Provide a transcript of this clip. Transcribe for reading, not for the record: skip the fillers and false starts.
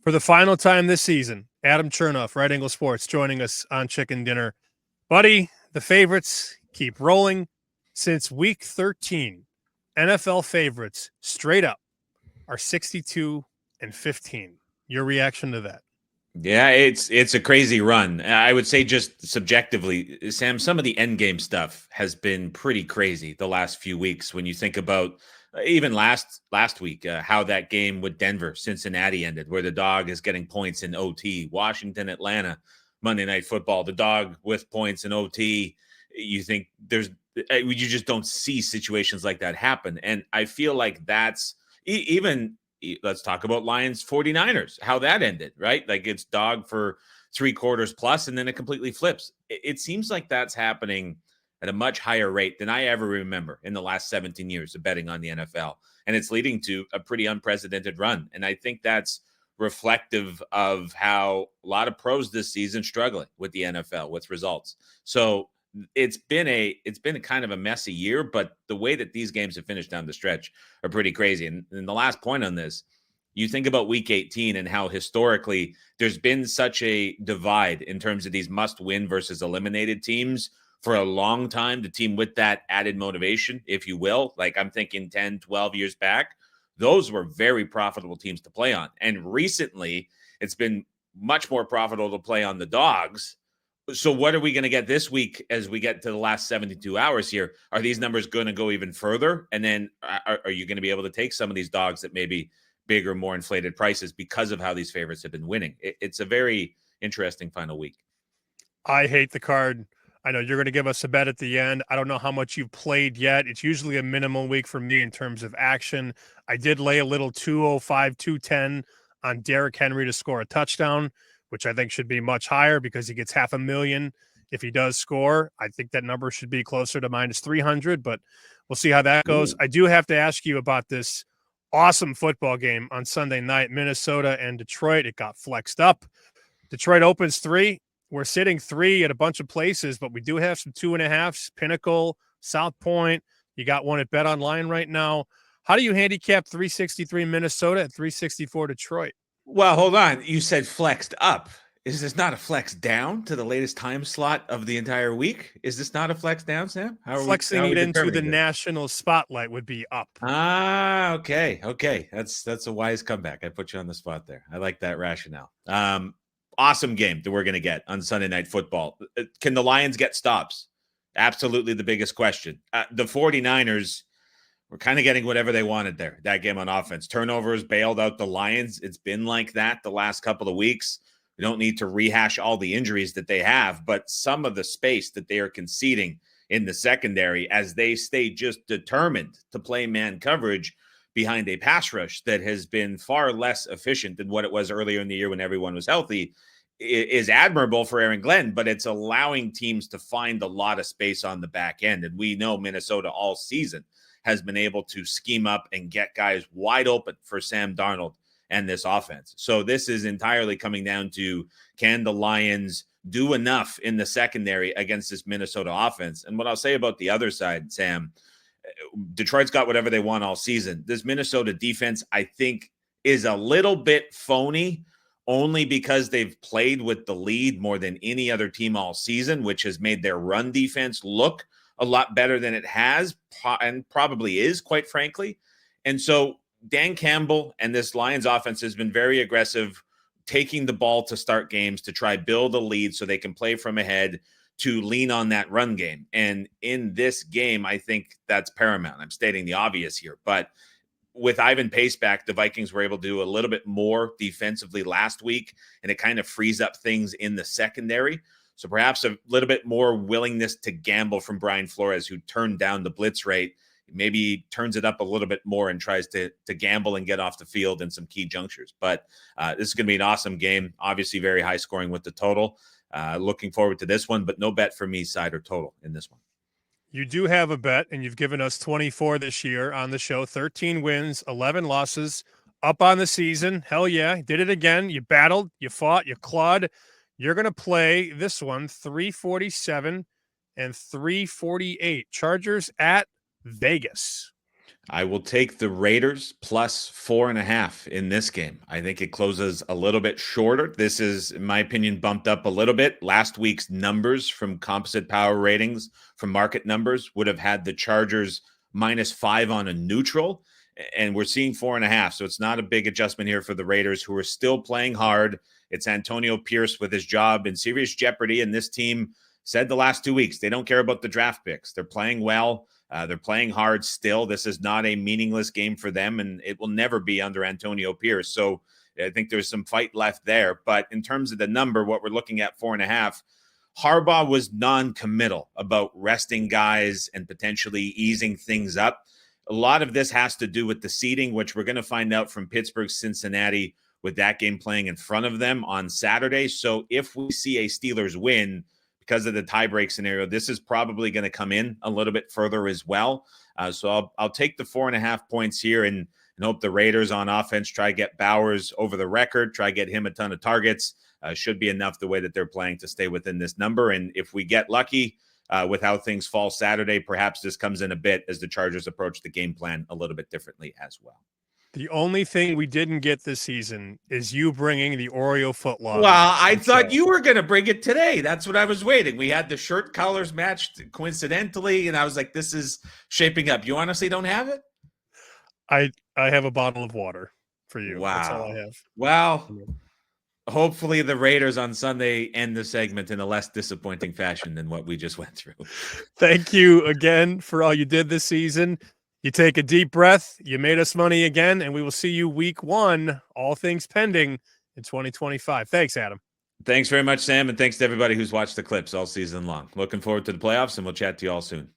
For the final time this season, Adam Chernoff, Right Angle Sports, joining us on Chicken Dinner. Buddy, the favorites keep rolling. Since week 13, NFL favorites straight up are 62-15. Your reaction to that? Yeah, it's a crazy run. I would say just subjectively, Sam, some of the end game stuff has been pretty crazy the last few weeks. When you think about even last week, how that game with Denver, Cincinnati ended, where the dog is getting points in OT. Washington, Atlanta, Monday Night Football, the dog with points in OT. You think you just don't see situations like that happen, and I feel like that's even let's talk about Lions 49ers, how that ended, right? Like it's dog for 3/4 plus, and then it completely flips. It seems like that's happening at a much higher rate than I ever remember in the last 17 years of betting on the NFL. And it's leading to a pretty unprecedented run. And I think that's reflective of how a lot of pros this season struggling with the NFL with results. So it's been a kind of a messy year, but the way that these games have finished down the stretch are pretty crazy. And the last point on this, you think about week 18 and how historically there's been such a divide in terms of these must-win versus eliminated teams for a long time. The team with that added motivation, if you will, like I'm thinking 10, 12 years back, those were very profitable teams to play on. And recently, it's been much more profitable to play on the dogs. So what are we going to get this week as we get to the last 72 hours here? Are these numbers going to go even further? And then are you going to be able to take some of these dogs that may be bigger, more inflated prices because of how these favorites have been winning? It's a very interesting final week. I hate the card. I know you're going to give us a bet at the end. I don't know how much you've played yet. It's usually a minimum week for me in terms of action. I did lay a little 205, 210 on Derrick Henry to score a touchdown, which I think should be much higher because he gets $500,000 if he does score. I think that number should be closer to minus 300, but we'll see how that goes. Ooh. I do have to ask you about this awesome football game on Sunday night, Minnesota and Detroit. It got flexed up. Detroit opens 3. We're sitting 3 at a bunch of places, but we do have some 2.5s, Pinnacle, South Point. You got one at Bet Online right now. How do you handicap 363 Minnesota at 364 Detroit? Well, hold on. You said flexed up. Is this not a flex down to the latest time slot of the entire week? Is this not a flex down, Sam? Flexing it into the national spotlight would be up. Okay. That's a wise comeback. I put you on the spot there. I like that rationale. Awesome game that we're going to get on Sunday Night Football. Can the Lions get stops? Absolutely the biggest question. The 49ers were kind of getting whatever they wanted there, that game on offense. Turnovers bailed out the Lions. It's been like that the last couple of weeks. We don't need to rehash all the injuries that they have, but some of the space that they are conceding in the secondary as they stay just determined to play man coverage behind a pass rush that has been far less efficient than what it was earlier in the year when everyone was healthy is admirable for Aaron Glenn, but it's allowing teams to find a lot of space on the back end. And we know Minnesota all season has been able to scheme up and get guys wide open for Sam Darnold and this offense. So this is entirely coming down to, can the Lions do enough in the secondary against this Minnesota offense? And what I'll say about the other side, Sam, Detroit's got whatever they want all season. This Minnesota defense, I think, is a little bit phony only because they've played with the lead more than any other team all season, which has made their run defense look a lot better than it has and probably is, quite frankly. And so Dan Campbell and this Lions offense has been very aggressive, taking the ball to start games to try build a lead so they can play from ahead, to lean on that run game. And in this game, I think that's paramount. I'm stating the obvious here, but with Ivan Pace back, the Vikings were able to do a little bit more defensively last week, and it kind of frees up things in the secondary. So perhaps a little bit more willingness to gamble from Brian Flores, who turned down the blitz rate. Maybe turns it up a little bit more and tries to gamble and get off the field in some key junctures. But this is going to be an awesome game. Obviously, very high scoring with the total. Looking forward to this one, but no bet for me, side or total in this one. You do have a bet, and you've given us 24 this year on the show. 13 wins, 11 losses, up on the season. Hell yeah, did it again. You battled, you fought, you clawed. You're going to play this one, 347 and 348. Chargers at Vegas. I will take the Raiders plus 4.5 in this game. I think it closes a little bit shorter. This is, in my opinion, bumped up a little bit. Last week's numbers from composite power ratings, from market numbers, would have had the Chargers -5 on a neutral, and we're seeing 4.5. So it's not a big adjustment here for the Raiders, who are still playing hard. It's Antonio Pierce with his job in serious jeopardy, and this team said the last 2 weeks they don't care about the draft picks. They're playing well. They're playing hard still. This is not a meaningless game for them, and it will never be under Antonio Pierce. So I think there's some fight left there. But in terms of the number, what we're looking at, 4.5, Harbaugh was non-committal about resting guys and potentially easing things up. A lot of this has to do with the seeding, which we're going to find out from Pittsburgh, Cincinnati, with that game playing in front of them on Saturday. So if we see a Steelers win, because of the tiebreak scenario, this is probably going to come in a little bit further as well. So I'll take the 4.5 points here and hope the Raiders on offense try to get Bowers over the record, try to get him a ton of targets. Should be enough the way that they're playing to stay within this number. And if we get lucky with how things fall Saturday, perhaps this comes in a bit as the Chargers approach the game plan a little bit differently as well. The only thing we didn't get this season is you bringing the Oreo footlong. Well, I thought you were going to bring it today. That's what I was waiting. We had the shirt colors matched coincidentally, and I was like, this is shaping up. You honestly don't have it? I have a bottle of water for you. Wow. That's all I have. Well, hopefully the Raiders on Sunday end the segment in a less disappointing fashion than what we just went through. Thank you again for all you did this season. You take a deep breath. You made us money again, and we will see you week 1, all things pending, in 2025. Thanks, Adam. Thanks very much, Sam, and thanks to everybody who's watched the clips all season long. Looking forward to the playoffs, and we'll chat to you all soon.